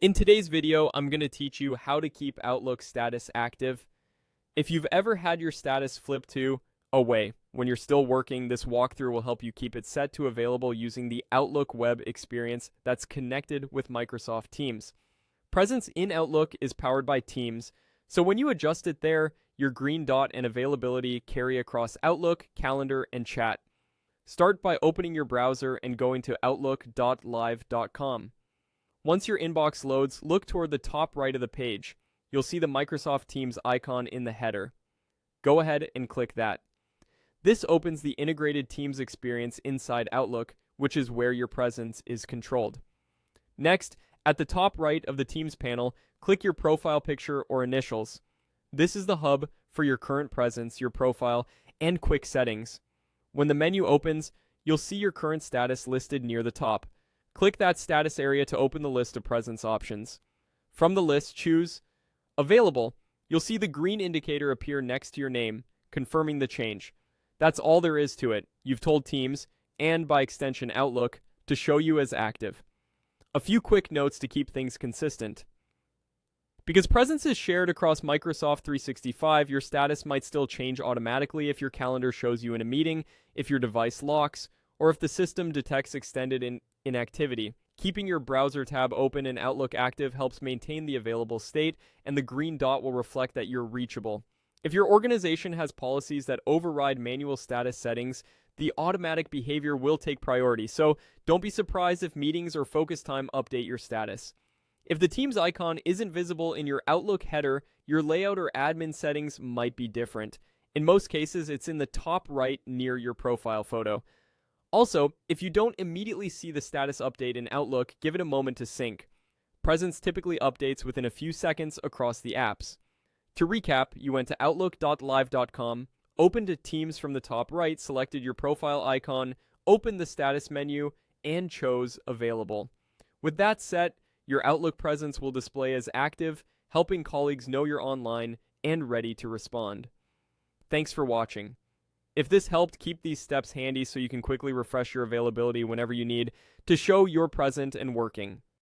In today's video, I'm going to teach you how to keep Outlook status active. If you've ever had your status flip to away when you're still working, this walkthrough will help you keep it set to available using the Outlook web experience that's connected with Microsoft Teams. Presence in Outlook is powered by Teams, so when you adjust it there, your green dot and availability carry across Outlook, Calendar, and Chat. Start by opening your browser and going to outlook.live.com. Once your inbox loads, look toward the top right of the page. You'll see the Microsoft Teams icon in the header. Go ahead and click that. This opens the integrated Teams experience inside Outlook, which is where your presence is controlled. Next, at the top right of the Teams panel, click your profile picture or initials. This is the hub for your current presence, your profile, and quick settings. When the menu opens, you'll see your current status listed near the top. Click that status area to open the list of presence options. From the list, choose Available. You'll see the green indicator appear next to your name, confirming the change. That's all there is to it. You've told Teams, and by extension Outlook, to show you as active. A few quick notes to keep things consistent. Because presence is shared across Microsoft 365, your status might still change automatically if your calendar shows you in a meeting, if your device locks, or if the system detects extended inactivity. Keeping your browser tab open and Outlook active helps maintain the available state, and the green dot will reflect that you're reachable. If your organization has policies that override manual status settings, the automatic behavior will take priority, so don't be surprised if meetings or focus time update your status. If the Teams icon isn't visible in your Outlook header, your layout or admin settings might be different. In most cases, it's in the top right near your profile photo. Also, if you don't immediately see the status update in Outlook, give it a moment to sync. Presence typically updates within a few seconds across the apps. To recap, you went to outlook.live.com, opened Teams from the top right, selected your profile icon, opened the status menu, and chose Available. With that set, your Outlook presence will display as active, helping colleagues know you're online and ready to respond. Thanks for watching. If this helped, keep these steps handy so you can quickly refresh your availability whenever you need to show you're present and working.